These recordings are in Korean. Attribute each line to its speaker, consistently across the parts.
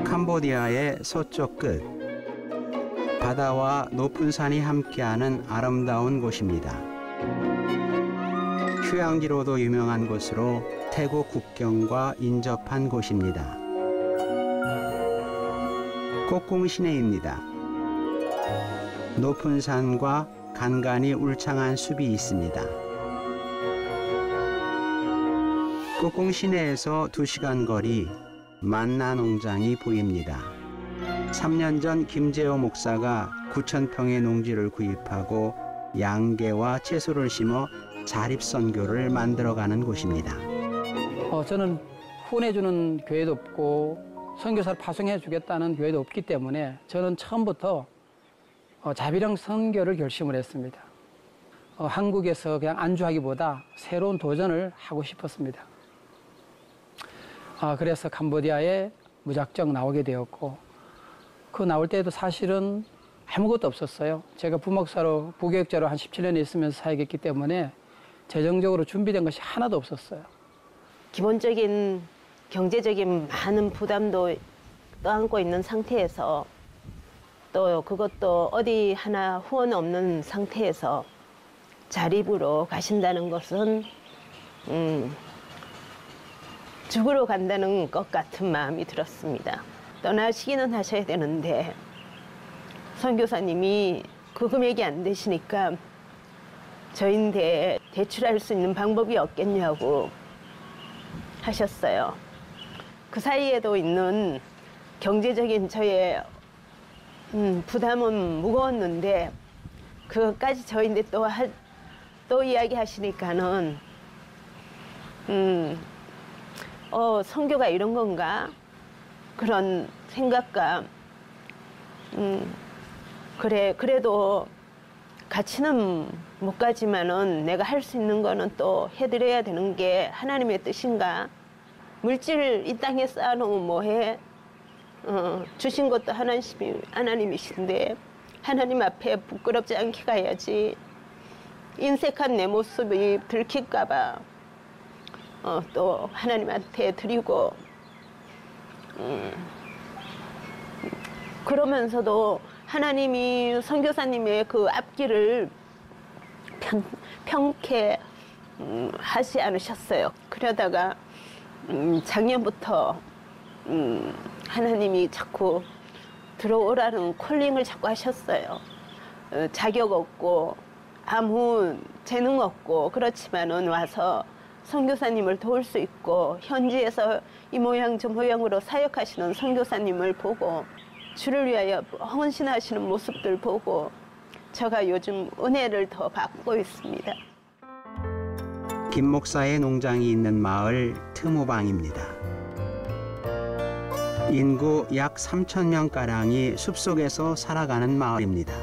Speaker 1: 캄보디아의 서쪽 끝, 바다와 높은 산이 함께하는 아름다운 곳입니다. 휴양지로도 유명한 곳으로 태국 국경과 인접한 곳입니다. 꼬꿍 시내입니다. 높은 산과 간간히 울창한 숲이 있습니다. 꼬꿍 시내에서 2시간 거리 만나 농장이 보입니다. 3년 전 김재호 목사가 9,000평의 농지를 구입하고 양계와 채소를 심어 자립선교를 만들어가는 곳입니다.
Speaker 2: 저는 후원해주는 교회도 없고 선교사를 파송해주겠다는 교회도 없기 때문에 저는 처음부터 자비령 선교를 결심을 했습니다. 한국에서 그냥 안주하기보다 새로운 도전을 하고 싶었습니다. 그래서 캄보디아에 무작정 나오게 되었고, 그 나올 때도 사실은 아무것도 없었어요. 제가 부목사로, 부교육자로 한 17년 있으면서 사역했기 때문에 재정적으로 준비된 것이 하나도 없었어요.
Speaker 3: 기본적인 경제적인 많은 부담도 떠안고 있는 상태에서, 또 그것도 어디 하나 후원 없는 상태에서 자립으로 가신다는 것은 죽으러 간다는 것 같은 마음이 들었습니다. 떠나시기는 하셔야 되는데 선교사님이 그 금액이 안 되시니까 저인데 대출할 수 있는 방법이 없겠냐고 하셨어요. 그 사이에도 있는 경제적인 저의 부담은 무거웠는데 그것까지 저인데 또 이야기하시니까는 선교가 이런 건가? 그런 생각과 그래도 같이는 못 가지만은 내가 할 수 있는 거는 또 해드려야 되는 게 하나님의 뜻인가? 물질 이 땅에 쌓아놓으면 뭐해? 주신 것도 하나님이신데 하나님 앞에 부끄럽지 않게 가야지. 인색한 내 모습이 들킬까 봐 또 하나님한테 드리고 그러면서도 하나님이 선교사님의 그 앞길을 평케 하지 않으셨어요. 그러다가 작년부터 하나님이 자꾸 들어오라는 콜링을 자꾸 하셨어요. 자격 없고 아무 재능 없고 그렇지만은 와서 선교사님을 도울 수 있고 현지에서 이 모양 저 모양으로 사역하시는 선교사님을 보고 주를 위하여 헌신하시는 모습들 보고 제가 요즘 은혜를 더 받고 있습니다.
Speaker 1: 김 목사의 농장이 있는 마을 트무방입니다. 인구 약 3,000명가량이 숲속에서 살아가는 마을입니다.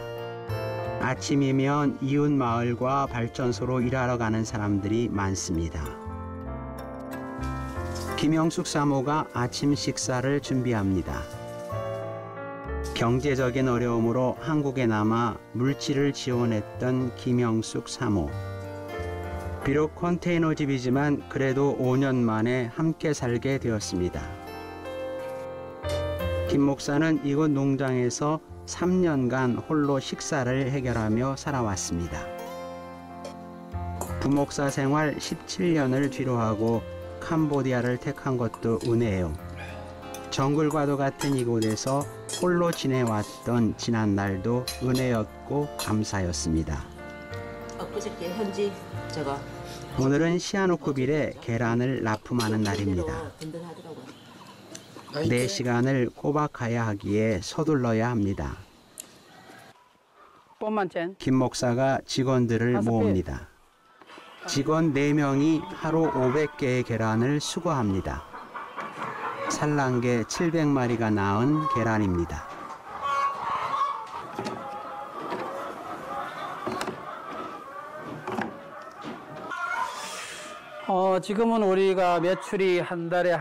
Speaker 1: 아침이면 이웃 마을과 발전소로 일하러 가는 사람들이 많습니다. 김영숙 사모가 아침 식사를 준비합니다. 경제적인 어려움으로 한국에 남아 물질을 지원했던 김영숙 사모. 비록 컨테이너 집이지만 그래도 5년 만에 함께 살게 되었습니다. 김 목사는 이곳 농장에서 3년간 홀로 식사를 해결하며 살아왔습니다. 부목사 생활 17년을 뒤로하고 캄보디아를 택한 것도 은혜요. 정글과도 같은 이곳에서 홀로 지내왔던 지난 날도 은혜였고 감사였습니다.
Speaker 3: 엊그저께 현지 제가
Speaker 1: 오늘은 시아노쿠빌에 계란을 납품하는 날입니다. 4시간을 꼬박 가야 하기에 서둘러야 합니다. 김 목사가 직원들을 모읍니다. 직원 4명이 하루 500개의 계란을 수거합니다. 산란계 700마리가 낳은 계란입니다.
Speaker 2: 지금은 우리가 매출이 한 달에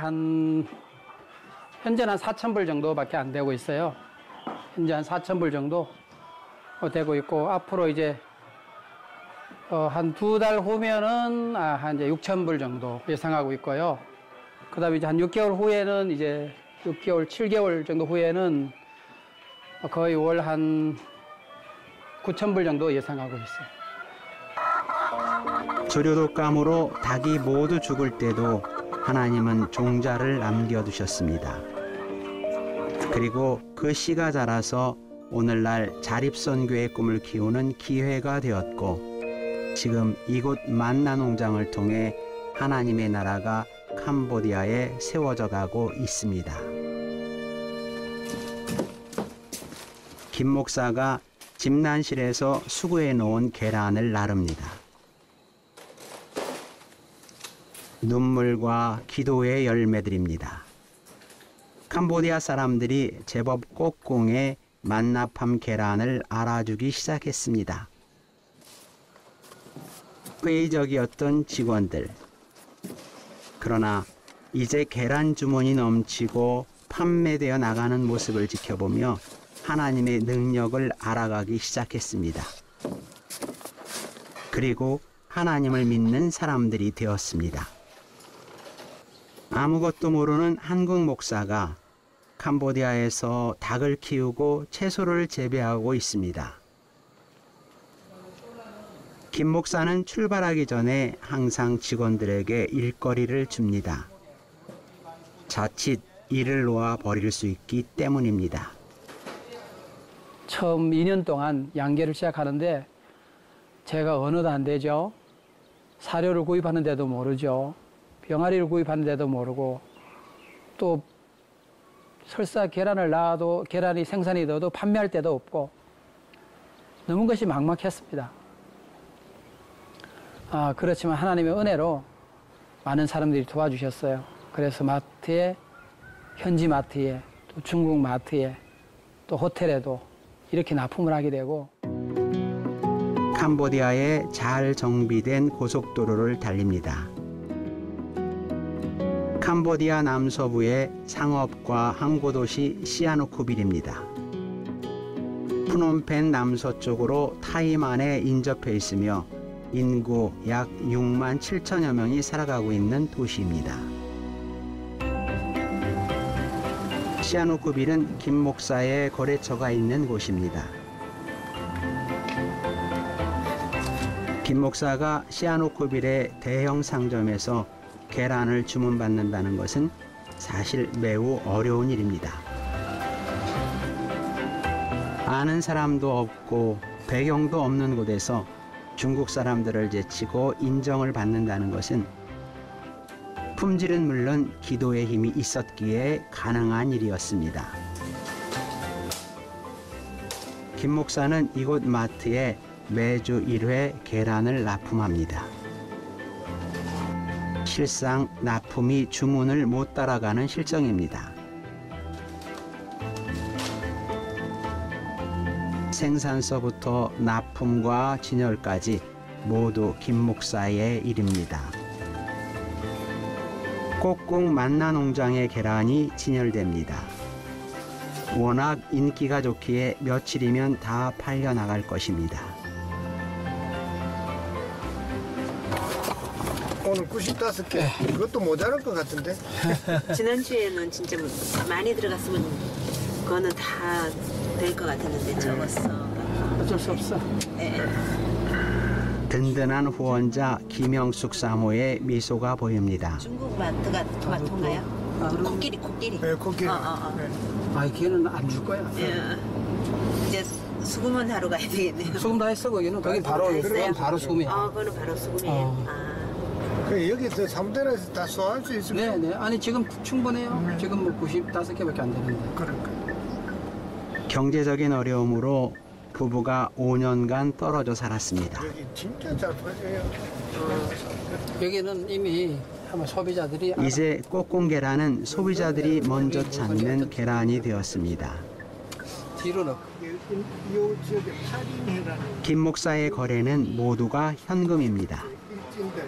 Speaker 2: 현재는 한 4,000불 정도밖에 안 되고 있어요. 현재 한 4,000불 정도 되고 있고, 앞으로 이제 한 2달 후면은 한 이제 6,000불 정도 예상하고 있고요. 그다음에 이제 한 6개월 후에는 이제 6개월, 7개월 정도 후에는 거의 월 한 9,000불 정도 예상하고 있어요.
Speaker 1: 조류독감으로 닭이 모두 죽을 때도 하나님은 종자를 남겨두셨습니다. 그리고 그 씨가 자라서 오늘날 자립선교의 꿈을 키우는 기회가 되었고, 지금 이곳 만나 농장을 통해 하나님의 나라가 캄보디아에 세워져 가고 있습니다. 김 목사가 집난실에서 수거해 놓은 계란을 나릅니다. 눈물과 기도의 열매들입니다. 캄보디아 사람들이 제법 꼭공의 만나팜 계란을 알아주기 시작했습니다. 회의적이었던 직원들. 그러나 이제 계란 주문이 넘치고 판매되어 나가는 모습을 지켜보며 하나님의 능력을 알아가기 시작했습니다. 그리고 하나님을 믿는 사람들이 되었습니다. 아무것도 모르는 한국 목사가 캄보디아에서 닭을 키우고 채소를 재배하고 있습니다. 김 목사는 출발하기 전에 항상 직원들에게 일거리를 줍니다. 자칫 일을 놓아 버릴 수 있기 때문입니다.
Speaker 2: 처음 2년 동안 양계를 시작하는데 제가 언어도 안 되죠. 사료를 구입하는 데도 모르죠. 병아리를 구입하는 데도 모르고, 또 설사 계란을 낳아도 계란이 생산이 돼도 판매할 데도 없고, 너무 것이 막막했습니다. 그렇지만 하나님의 은혜로 많은 사람들이 도와주셨어요. 그래서 마트에, 현지 마트에, 또 중국 마트에, 또 호텔에도 이렇게 납품을 하게 되고,
Speaker 1: 캄보디아에 잘 정비된 고속도로를 달립니다. 캄보디아 남서부의 상업과 항구도시 시아누쿠빌입니다. 프놈펜 남서쪽으로 타이만에 인접해 있으며 인구 약 6만 7천여 명이 살아가고 있는 도시입니다. 시아누쿠빌은 김 목사의 거래처가 있는 곳입니다. 김 목사가 시아누쿠빌의 대형 상점에서 계란을 주문받는다는 것은 사실 매우 어려운 일입니다. 아는 사람도 없고 배경도 없는 곳에서 중국 사람들을 제치고 인정을 받는다는 것은 품질은 물론 기도의 힘이 있었기에 가능한 일이었습니다. 김 목사는 이곳 마트에 매주 1회 계란을 납품합니다. 실상 납품이 주문을 못 따라가는 실정입니다. 생산서부터 납품과 진열까지 모두 김 목사의 일입니다. 꼭꼭 만나 농장의 계란이 진열됩니다. 워낙 인기가 좋기에 며칠이면 다 팔려나갈 것입니다.
Speaker 4: 오늘 95개. 그것도 모자랄 것 같은데?
Speaker 3: 지난주에는 진짜 많이 들어갔으면 그거는 다 될 것 같았는데 적었어.
Speaker 2: 어쩔 수 없어.
Speaker 3: 네.
Speaker 1: 든든한 후원자 김영숙 사모의 미소가 보입니다.
Speaker 3: 중국 마트가 토마토인가요? 코끼리.
Speaker 4: 네, 코끼리.
Speaker 2: 네. 걔는 안 줄 거야.
Speaker 3: 예. 이제 수금은 하러 가야 되겠네요.
Speaker 2: 수금 다 했어, 거기는. 거긴
Speaker 3: 다 했어요?
Speaker 2: 바로 수금이야.
Speaker 3: 그거는 바로 수금이에요.
Speaker 4: 여기 저 사무대에서 다 소화할 수 있을까요?
Speaker 2: 네. 아니, 지금 충분해요. 지금 뭐 95개밖에 안 되는데.
Speaker 4: 그러니까.
Speaker 1: 경제적인 어려움으로 부부가 5년간 떨어져 살았습니다.
Speaker 4: 여기 진짜 잘 퍼져요.
Speaker 2: 여기는 이미 아마 소비자들이
Speaker 1: 이제 꼭꼭 계란은 소비자들이 먼저 찾는 계란이 되었습니다.
Speaker 2: 뒤로 넣고.
Speaker 4: 요 지역에 살인해라는
Speaker 1: 김 목사의 거래는 모두가 현금입니다.
Speaker 4: 일진들.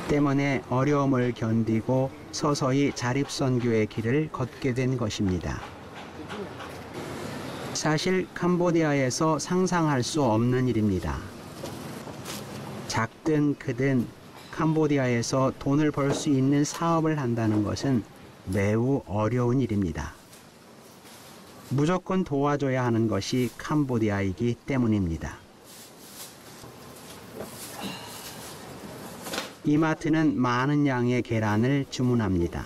Speaker 1: 때문에 어려움을 견디고 서서히 자립선교의 길을 걷게 된 것입니다. 사실 캄보디아에서 상상할 수 없는 일입니다. 작든 크든 캄보디아에서 돈을 벌 수 있는 사업을 한다는 것은 매우 어려운 일입니다. 무조건 도와줘야 하는 것이 캄보디아이기 때문입니다. 이마트는 많은 양의 계란을 주문합니다.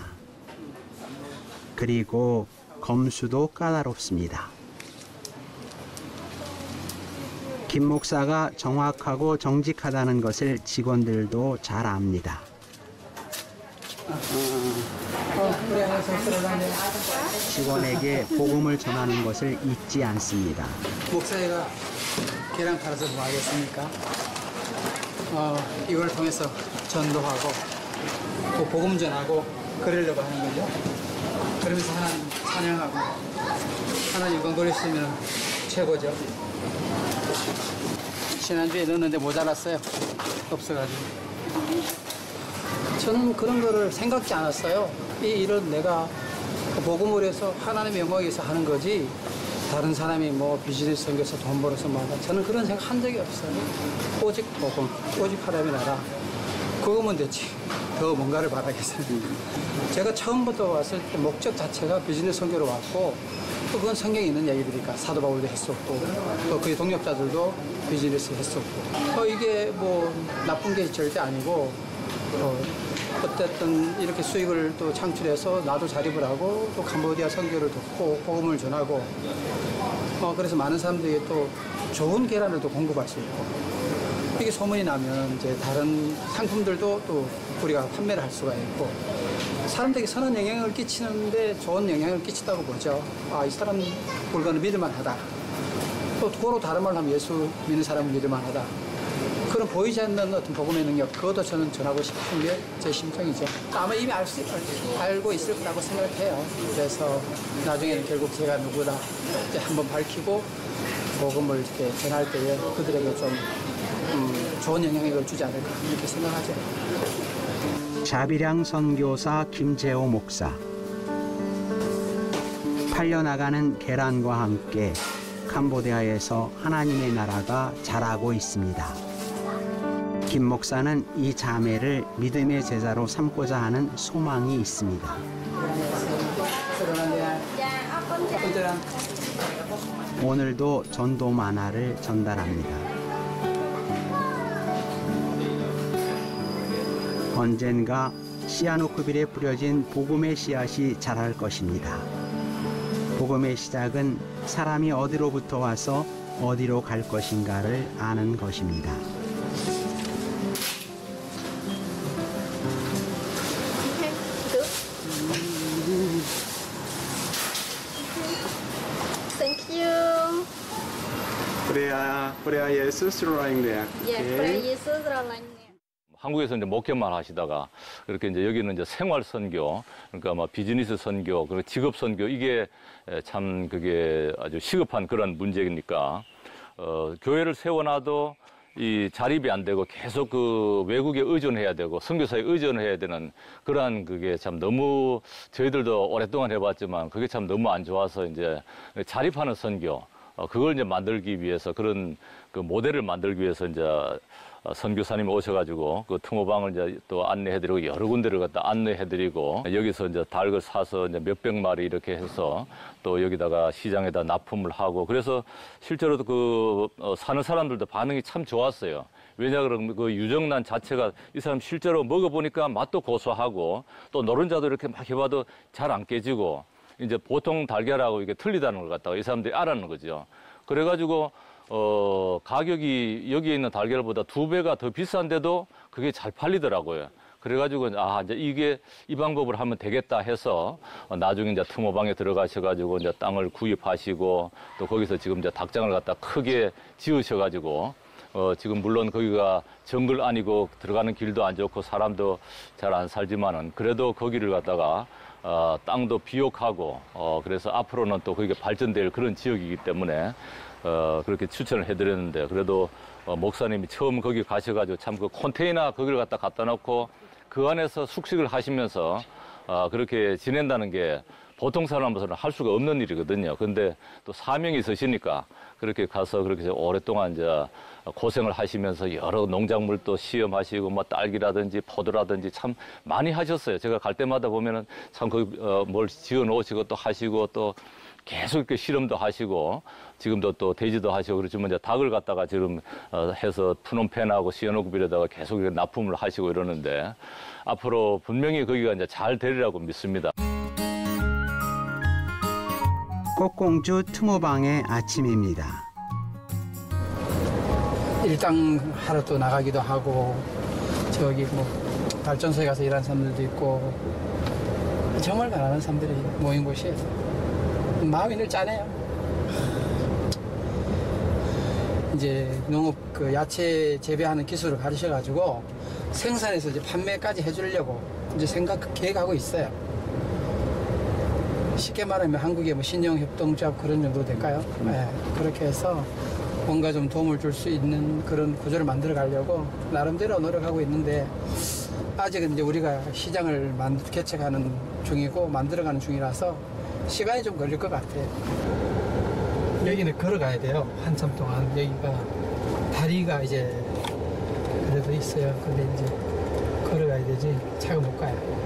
Speaker 1: 그리고 검수도 까다롭습니다. 김 목사가 정확하고 정직하다는 것을 직원들도 잘 압니다. 직원에게 복음을 전하는 것을 잊지 않습니다.
Speaker 2: 목사회가 계란 팔아서 뭐 하겠습니까? 이걸 통해서 전도하고 또 복음 전하고 그러려고 하는 거죠. 그러면서 하나님 찬양하고 하나님 영광 돌렸으면 최고죠. 지난주에 넣었는데 모자랐어요. 없어가지고. 저는 그런 거를 생각지 않았어요. 이 일은 내가 복음을 해서 하나님의 영광을 위해서 하는 거지 다른 사람이 뭐 비즈니스 생겨서 돈 벌어서 뭐 하다. 저는 그런 생각 한 적이 없어요. 오직 복음, 오직 하나님의 나라. 그거면 됐지. 더 뭔가를 바라겠어요. 제가 처음부터 왔을 때 목적 자체가 비즈니스 선교로 왔고 또 그건 성경에 있는 얘기들이니까 사도 바울도 했었고 또 그의 동력자들도 비즈니스 했었고 이게 뭐 나쁜 게 절대 아니고 어쨌든 이렇게 수익을 또 창출해서 나도 자립을 하고 또 캄보디아 선교를 돕고 복음을 전하고 그래서 많은 사람들이 또 좋은 계란을 또 공급할 수 있고 이게 소문이 나면 이제 다른 상품들도 또 우리가 판매를 할 수가 있고 사람들에게 선한 영향을 끼치는데 좋은 영향을 끼친다고 보죠. 이 사람 물건은 믿을만하다. 또 그거로 다른 말로 하면 예수 믿는 사람은 믿을만하다. 그런 보이지 않는 어떤 복음의 능력, 그것도 저는 전하고 싶은 게 제 심정이죠. 아마 이미 알고 있을 거라고 생각해요. 그래서 나중에는 결국 제가 누구나 이제 한번 밝히고 복음을 이렇게 전할 때에 그들에게 좀 좋은 영향력을 주지 않을까 이렇게 생각하죠.
Speaker 1: 자비량 선교사 김재호 목사. 팔려나가는 계란과 함께 캄보디아에서 하나님의 나라가 자라고 있습니다. 김 목사는 이 자매를 믿음의 제자로 삼고자 하는 소망이 있습니다. 오늘도 전도 만화를 전달합니다. 언젠가 시아누크빌에 뿌려진 복음의 씨앗이 자랄 것입니다. 복음의 시작은 사람이 어디로부터 와서 어디로 갈 것인가를 아는 것입니다.
Speaker 5: Prea Yesus Roingrea.
Speaker 6: Prea Yesus Roingrea.
Speaker 7: 한국에서 이제 목회만 하시다가 그렇게 이제 여기는 이제 생활 선교, 그러니까 뭐 비즈니스 선교, 그리고 직업 선교 이게 참 그게 아주 시급한 그런 문제니까 교회를 세워놔도 이 자립이 안 되고 계속 그 외국에 의존해야 되고 선교사에 의존해야 되는 그러한 그게 참 너무 저희들도 오랫동안 해봤지만 그게 참 너무 안 좋아서 이제 자립하는 선교 그걸 이제 만들기 위해서 그런 그 모델을 만들기 위해서 이제 선교사님이 오셔가지고 그 통호방을 이제 또 안내해드리고 여러 군데를 갖다 안내해드리고 여기서 이제 닭을 사서 이제 몇백 마리 이렇게 해서 또 여기다가 시장에다 납품을 하고 그래서 실제로도 그 사는 사람들도 반응이 참 좋았어요. 왜냐 그러면 그 유정란 자체가 이 사람 실제로 먹어보니까 맛도 고소하고 또 노른자도 이렇게 막 해봐도 잘 안 깨지고 이제 보통 달걀하고 이게 틀리다는 걸 갖다가 이 사람들이 알았는 거죠. 그래가지고 가격이 여기에 있는 달걀보다 2배가 더 비싼데도 그게 잘 팔리더라고요. 그래가지고 이제 이게 이 방법을 하면 되겠다 해서 나중에 이제 틈호방에 들어가셔가지고 이제 땅을 구입하시고 또 거기서 지금 이제 닭장을 갖다 크게 지으셔가지고 지금 물론 거기가 정글 아니고 들어가는 길도 안 좋고 사람도 잘 안 살지만은 그래도 거기를 갖다가 땅도 비옥하고 그래서 앞으로는 또 거기가 발전될 그런 지역이기 때문에 그렇게 추천을 해드렸는데 그래도 목사님이 처음 거기 가셔가지고 참 그 컨테이너 거기를 갖다 놓고 그 안에서 숙식을 하시면서 그렇게 지낸다는 게 보통 사람으로서는 할 수가 없는 일이거든요. 근데 또 사명이 있으시니까 그렇게 가서 그렇게 오랫동안 이제 고생을 하시면서 여러 농작물도 시험하시고 뭐 딸기라든지 포도라든지 참 많이 하셨어요. 제가 갈 때마다 보면은 참 뭘 지어 놓으시고 또 하시고 또 계속 이렇게 실험도 하시고 지금도 또 돼지도 하시고 그렇지만 이제 닭을 갖다가 지금 해서 푸놈펜하고 시어노급이라다가 계속 이렇게 납품을 하시고 이러는데 앞으로 분명히 거기가 이제 잘 되리라고 믿습니다.
Speaker 1: 꽃공주 특모방의 아침입니다.
Speaker 2: 일당 하러 또 나가기도 하고 저기 뭐 발전소에 가서 일하는 사람들도 있고 정말 가난한 사람들이 모인 곳이에요. 마음이 늘 짠해요. 이제 농업 그 야채 재배하는 기술을 가르쳐가지고 생산해서 이제 판매까지 해주려고 이제 계획하고 있어요. 쉽게 말하면 한국의 뭐 신영협동조합 그런 정도 될까요? 네, 그렇게 해서 뭔가 좀 도움을 줄 수 있는 그런 구조를 만들어 가려고 나름대로 노력하고 있는데 아직은 이제 우리가 시장을 개척하는 중이고 만들어가는 중이라서 시간이 좀 걸릴 것 같아요. 여기는 걸어가야 돼요. 한참 동안 여기가 다리가 이제 그래도 있어요. 근데 이제 걸어가야 되지 차가 못 가요.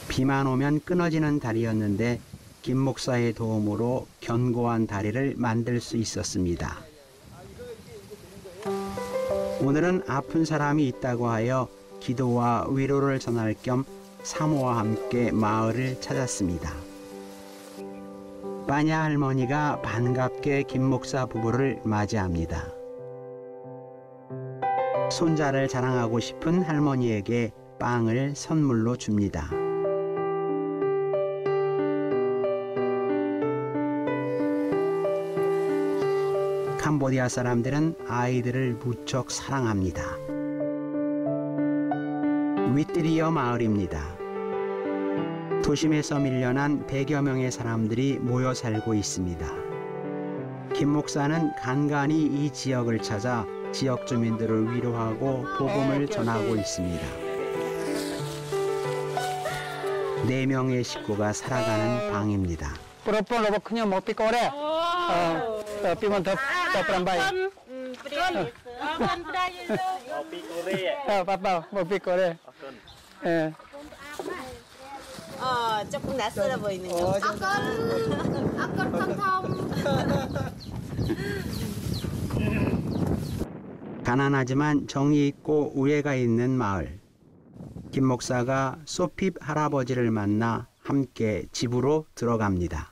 Speaker 1: 비만 오면 끊어지는 다리였는데 김 목사의 도움으로 견고한 다리를 만들 수 있었습니다. 오늘은 아픈 사람이 있다고 하여 기도와 위로를 전할 겸 사모와 함께 마을을 찾았습니다. 빠냐 할머니가 반갑게 김 목사 부부를 맞이합니다. 손자를 자랑하고 싶은 할머니에게 빵을 선물로 줍니다. 캄보디아 사람들은 아이들을 무척 사랑합니다. 윗디리어 마을입니다. 도심에서 밀려난 100여 명의 사람들이 모여 살고 있습니다. 김 목사는 간간히 이 지역을 찾아 지역 주민들을 위로하고 복음을 전하고 있습니다. 4명의 식구가 살아가는 방입니다.
Speaker 2: 삐만 더 뻔바이. 빠빠 삐꼬래. 예.
Speaker 8: 조금 낯설어 보이는 거.
Speaker 6: 아까 텅텅.
Speaker 1: 가난하지만 정이 있고 우애가 있는 마을. 김 목사가 소핍 할아버지를 만나 함께 집으로 들어갑니다.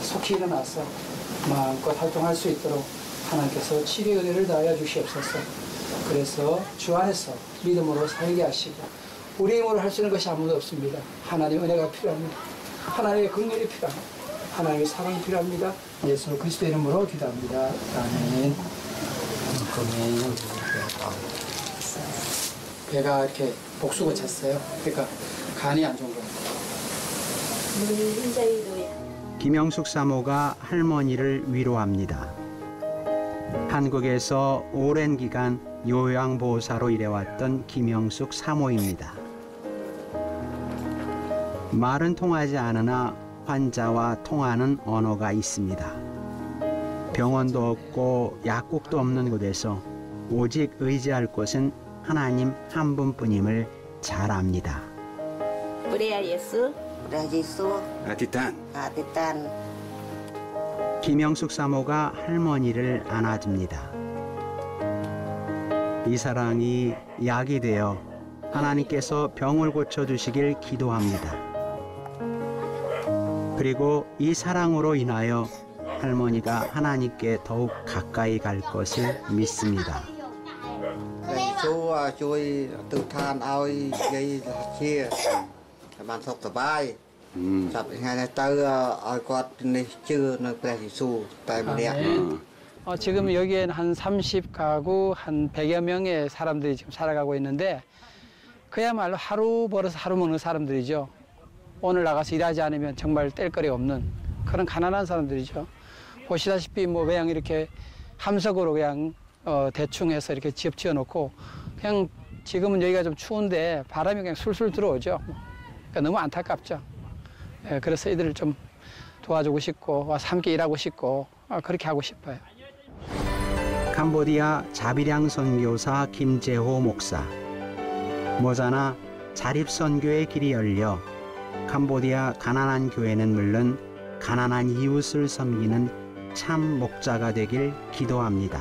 Speaker 2: 속히 일어나서 마음껏 활동할 수 있도록 하나님께서 치료의 은혜를 다하여 주시옵소서. 그래서 주 안에서 믿음으로 살게 하시고 우리 힘으로 할 수 있는 것이 아무도 없습니다. 하나님의 은혜가 필요합니다. 하나님의 긍휼이 필요합니다. 하나님의 사랑이 필요합니다. 예수 그리스도 이름으로 기도합니다. 아멘. 배가 이렇게 복수가 찼어요. 그러니까 간이 안 좋은 거예요.
Speaker 1: 김영숙 사모가 할머니를 위로합니다. 한국에서 오랜 기간 요양보호사로 일해왔던 김영숙 사모입니다. 말은 통하지 않으나 환자와 통하는 언어가 있습니다. 병원도 없고 약국도 없는 곳에서 오직 의지할 곳은 하나님 한 분뿐임을 잘 압니다.
Speaker 8: 우리야 예수.
Speaker 5: Atitan.
Speaker 1: 김영숙 사모가 할머니를 안아줍니다. 이 사랑이 약이 되어 하나님께서 병을 고쳐주시길 기도합니다. 그리고 이 사랑으로 인하여 할머니가 하나님께 더욱 가까이 갈 것을 믿습니다.
Speaker 2: 지금 여기에는 한 30가구, 한 100여 명의 사람들이 지금 살아가고 있는데 그야말로 하루 벌어서 하루 먹는 사람들이죠. 오늘 나가서 일하지 않으면 정말 뗄거리 없는 그런 가난한 사람들이죠. 보시다시피 뭐 그냥 이렇게 함석으로 그냥 대충 해서 이렇게 지어 놓고 그냥 지금은 여기가 좀 추운데 바람이 그냥 술술 들어오죠. 그러니까 너무 안타깝죠. 예, 그래서 이들을 좀 도와주고 싶고 와서 함께 일하고 싶고 그렇게 하고 싶어요.
Speaker 1: 캄보디아 자비량 선교사 김재호 목사. 머자나 자립선교의 길이 열려 캄보디아 가난한 교회는 물론 가난한 이웃을 섬기는 참 목자가 되길 기도합니다.